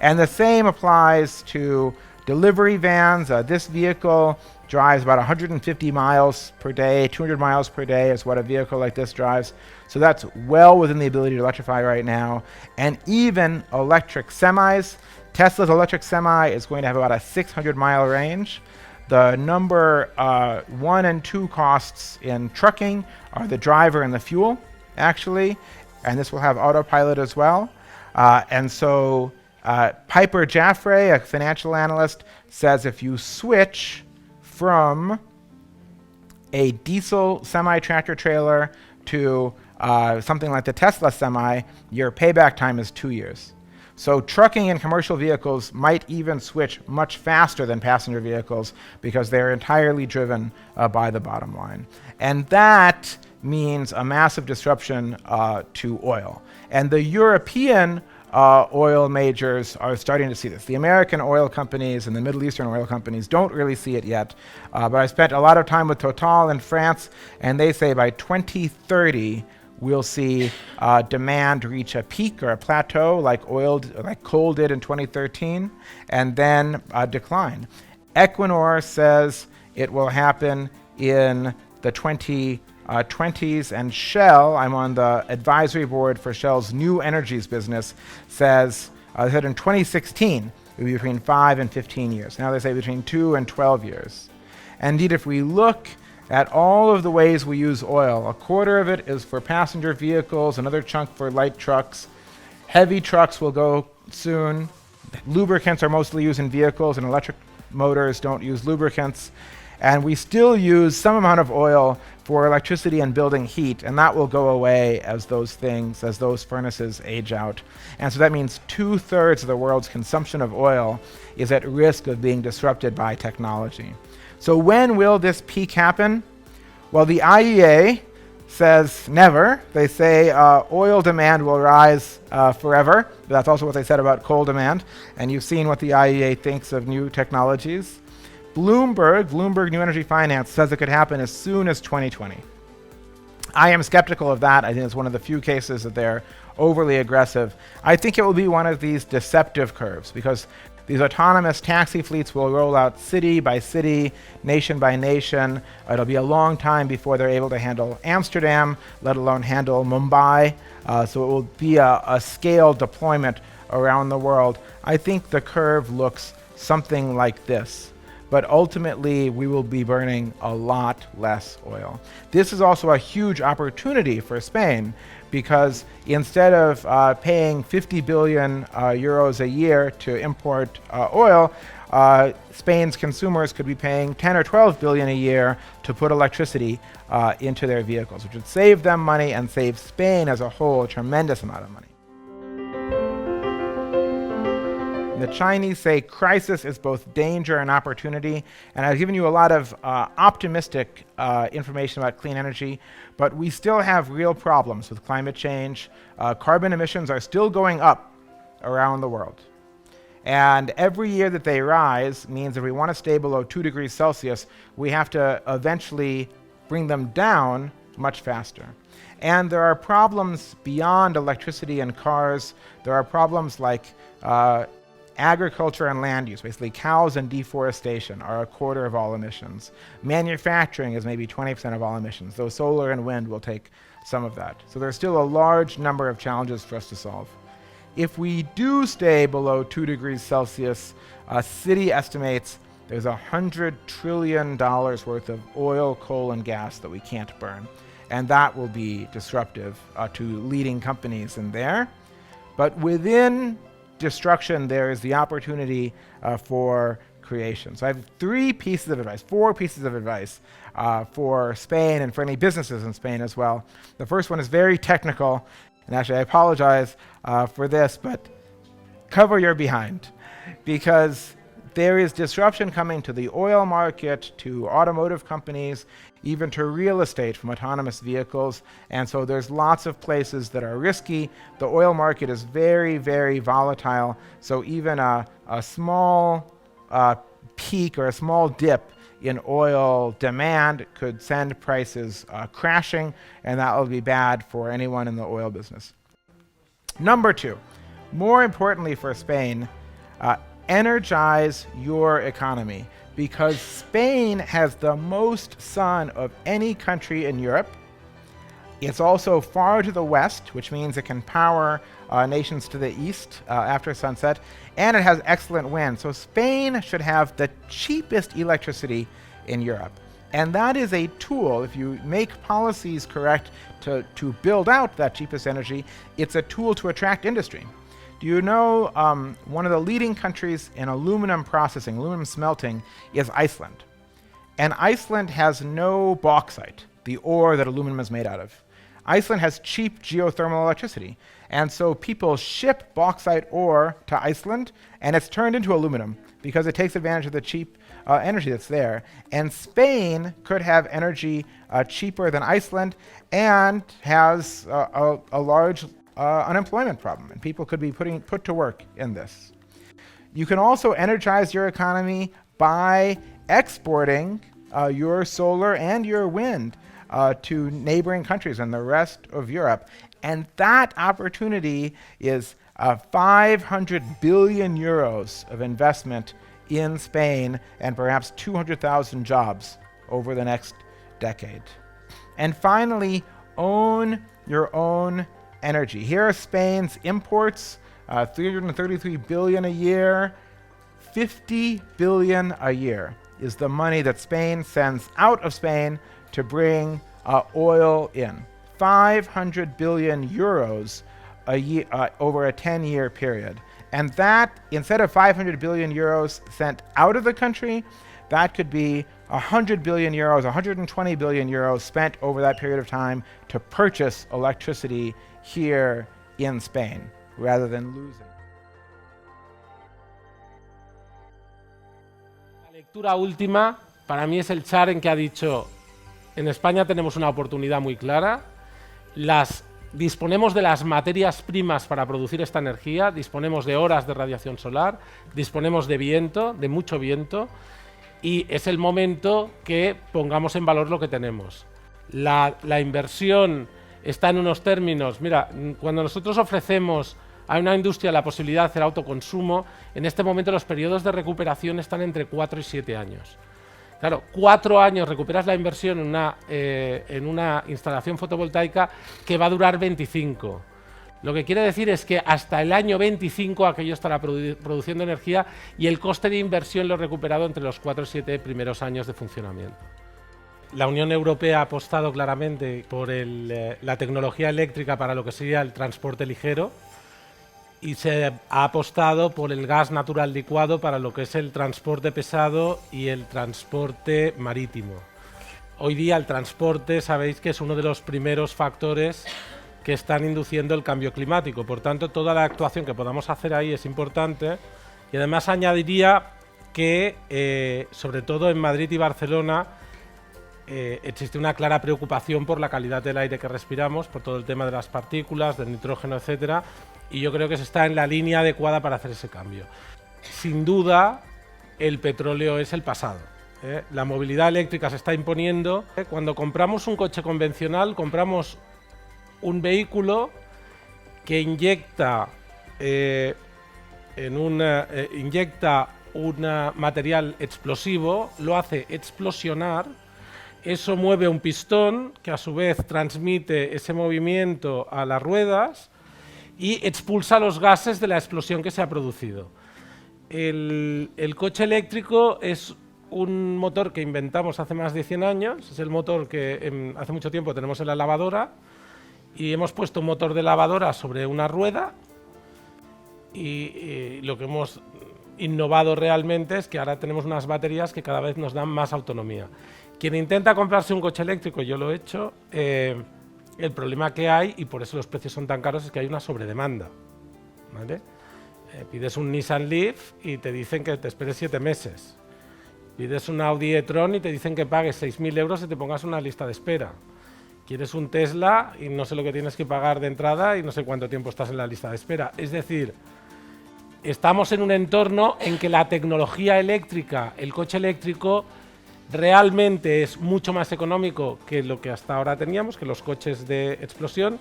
And the same applies to delivery vans. This vehicle drives about 150 miles per day, 200 miles per day is what a vehicle like this drives. So that's well within the ability to electrify right now. And even electric semis, Tesla's electric semi is going to have about a 600-mile range. The number 1 and 2 costs in trucking are the driver and the fuel, actually. And this will have autopilot as well. And so Piper Jaffray, a financial analyst, says if you switch from a diesel semi-tractor trailer to something like the Tesla semi, your payback time is 2 years. So trucking and commercial vehicles might even switch much faster than passenger vehicles because they're entirely driven by the bottom line. And that means a massive disruption to oil. And the European oil majors are starting to see this. The American oil companies and the Middle Eastern oil companies don't really see it yet. But I spent a lot of time with Total in France, and they say by 2030, we'll see demand reach a peak or a plateau like coal did in 2013, and then decline. Equinor says it will happen in the 2020s, and Shell, I'm on the advisory board for Shell's new energies business, says that in 2016 it will be between 5 and 15 years. Now they say between 2 and 12 years. And indeed, if we look at all of the ways we use oil, a quarter of it is for passenger vehicles, another chunk for light trucks. Heavy trucks will go soon. Lubricants are mostly used in vehicles, and electric motors don't use lubricants. And we still use some amount of oil for electricity and building heat, and that will go away as those furnaces age out. And so that means 2/3 of the world's consumption of oil is at risk of being disrupted by technology. So when will this peak happen? Well, the IEA says never. They say oil demand will rise forever. That's also what they said about coal demand. And you've seen what the IEA thinks of new technologies. Bloomberg New Energy Finance says it could happen as soon as 2020. I am skeptical of that. I think it's one of the few cases that they're overly aggressive. I think it will be one of these deceptive curves because these autonomous taxi fleets will roll out city by city, nation by nation. It'll be a long time before they're able to handle Amsterdam, let alone handle Mumbai. So it will be a scaled deployment around the world. I think the curve looks something like this. But ultimately, we will be burning a lot less oil. This is also a huge opportunity for Spain because instead of paying 50 billion euros a year to import oil, Spain's consumers could be paying 10 or 12 billion a year to put electricity into their vehicles, which would save them money and save Spain as a whole a tremendous amount of money. The Chinese say crisis is both danger and opportunity. And I've given you a lot of optimistic information about clean energy, but we still have real problems with climate change. Carbon emissions are still going up around the world. And every year that they rise means if we want to stay below 2 degrees Celsius, we have to eventually bring them down much faster. And there are problems beyond electricity and cars. There are problems like agriculture and land use. Basically, cows and deforestation are 1/4 of all emissions. Manufacturing is maybe 20% of all emissions, though solar and wind will take some of that. So there's still a large number of challenges for us to solve. If we do stay below 2 degrees Celsius, a city estimates there's $100 trillion worth of oil, coal, and gas that we can't burn. And that will be disruptive to leading companies in there. But within destruction, there is the opportunity for creation. So I have 4 pieces of advice for Spain and for any businesses in Spain as well. The first one is very technical. And actually, I apologize for this, but cover your behind, because there is disruption coming to the oil market, to automotive companies, even to real estate from autonomous vehicles. And so there's lots of places that are risky. The oil market is very, very volatile. So even a small peak or a small dip in oil demand could send prices crashing, and that will be bad for anyone in the oil business. Number 2, more importantly for Spain, energize your economy, because Spain has the most sun of any country in Europe. It's also far to the west, which means it can power nations to the east after sunset, and it has excellent wind. So Spain should have the cheapest electricity in Europe. And that is a tool, if you make policies correct to build out that cheapest energy, it's a tool to attract industry. Do you know one of the leading countries in aluminum processing, aluminum smelting, is Iceland. And Iceland has no bauxite, the ore that aluminum is made out of. Iceland has cheap geothermal electricity. And so people ship bauxite ore to Iceland, and it's turned into aluminum because it takes advantage of the cheap energy that's there. And Spain could have energy cheaper than Iceland and has a large unemployment problem, and people could be put to work in this. You can also energize your economy by exporting your solar and your wind to neighboring countries and the rest of Europe. And that opportunity is 500 billion euros of investment in Spain and perhaps 200,000 jobs over the next decade. And finally, own your own energy. Here are Spain's imports, 333 billion a year. 50 billion a year is the money that Spain sends out of Spain to bring oil in. 500 billion euros a year over a 10-year period. And that, instead of 500 billion euros sent out of the country, that could be 100 billion euros, 120 billion euros spent over that period of time to purchase electricity here in Spain, rather than losing. La lectura última para mí es el char en que ha dicho: en España tenemos una oportunidad muy clara, disponemos de las materias primas para producir esta energía, disponemos de horas de radiación solar, disponemos de viento, de mucho viento, y es el momento que pongamos en valor lo que tenemos. La inversión está en unos términos, mira, cuando nosotros ofrecemos a una industria la posibilidad de hacer autoconsumo, en este momento los periodos de recuperación están entre 4 y 7 años. Claro, 4 años recuperas la inversión en una instalación fotovoltaica que va a durar 25. Lo que quiere decir es que hasta el año 25 aquello estará produciendo energía y el coste de inversión lo he recuperado entre los 4 y 7 primeros años de funcionamiento. La Unión Europea ha apostado claramente por la tecnología eléctrica para lo que sería el transporte ligero, y se ha apostado por el gas natural licuado para lo que es el transporte pesado y el transporte marítimo. Hoy día el transporte, sabéis que es uno de los primeros factores que están induciendo el cambio climático. Por tanto, toda la actuación que podamos hacer ahí es importante, Y además añadiría que, sobre todo en Madrid y Barcelona, existe una clara preocupación por la calidad del aire que respiramos, por todo el tema de las partículas, del nitrógeno, etcétera, y yo creo que se está en la línea adecuada para hacer ese cambio. Sin duda, el petróleo es el pasado. La movilidad eléctrica se está imponiendo. Cuando compramos un coche convencional, compramos un vehículo que inyecta un material explosivo, lo hace explosionar, eso mueve un pistón que a su vez transmite ese movimiento a las ruedas y expulsa los gases de la explosión que se ha producido. El coche eléctrico es un motor que inventamos hace más de 100 años, es el motor que hace mucho tiempo tenemos en la lavadora, y hemos puesto un motor de lavadora sobre una rueda y lo que hemos innovado realmente es que ahora tenemos unas baterías que cada vez nos dan más autonomía. Quien intenta comprarse un coche eléctrico, yo lo he hecho, el problema que hay, y por eso los precios son tan caros, es que hay una sobredemanda, ¿vale? Pides un Nissan Leaf y te dicen que te esperes 7 meses. Pides un Audi e-tron y te dicen que pagues 6.000 euros y te pongas una lista de espera. Quieres un Tesla y no sé lo que tienes que pagar de entrada y no sé cuánto tiempo estás en la lista de espera. Es decir, estamos en un entorno en que la tecnología eléctrica, el coche eléctrico, realmente es mucho más económico que lo que hasta ahora teníamos, que los coches de explosión,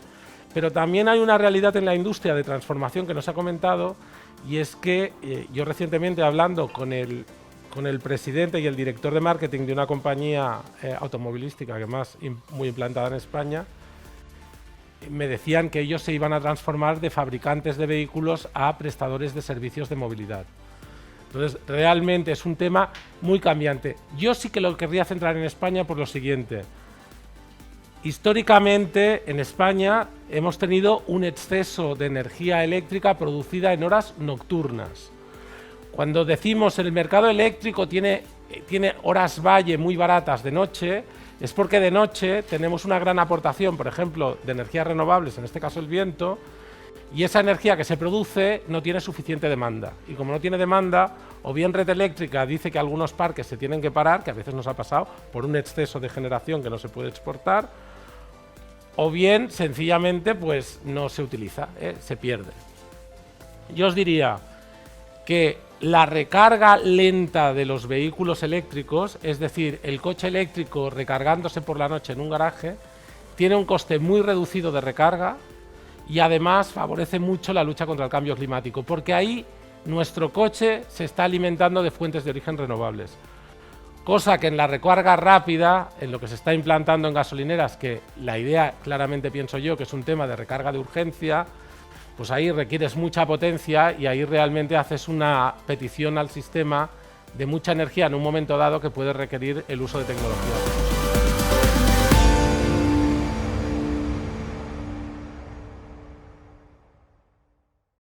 pero también hay una realidad en la industria de transformación que no se ha comentado, y es que yo recientemente, hablando con el presidente y el director de marketing de una compañía automovilística que más muy implantada en España, me decían que ellos se iban a transformar de fabricantes de vehículos a prestadores de servicios de movilidad. Entonces, realmente es un tema muy cambiante. Yo sí que lo querría centrar en España por lo siguiente. Históricamente, en España hemos tenido un exceso de energía eléctrica producida en horas nocturnas. Cuando decimos el mercado eléctrico tiene horas valle muy baratas de noche, es porque de noche tenemos una gran aportación, por ejemplo, de energías renovables, en este caso el viento, y esa energía que se produce no tiene suficiente demanda. Y como no tiene demanda, o bien Red Eléctrica dice que algunos parques se tienen que parar, que a veces nos ha pasado por un exceso de generación que no se puede exportar, o bien sencillamente pues no se utiliza, se pierde. Yo os diría que la recarga lenta de los vehículos eléctricos, es decir, el coche eléctrico recargándose por la noche en un garaje, tiene un coste muy reducido de recarga y además favorece mucho la lucha contra el cambio climático, porque ahí nuestro coche se está alimentando de fuentes de origen renovables. Cosa que en la recarga rápida, en lo que se está implantando en gasolineras, que la idea claramente pienso yo que es un tema de recarga de urgencia, pues ahí requieres mucha potencia y ahí realmente haces una petición al sistema de mucha energía en un momento dado que puede requerir el uso de tecnología.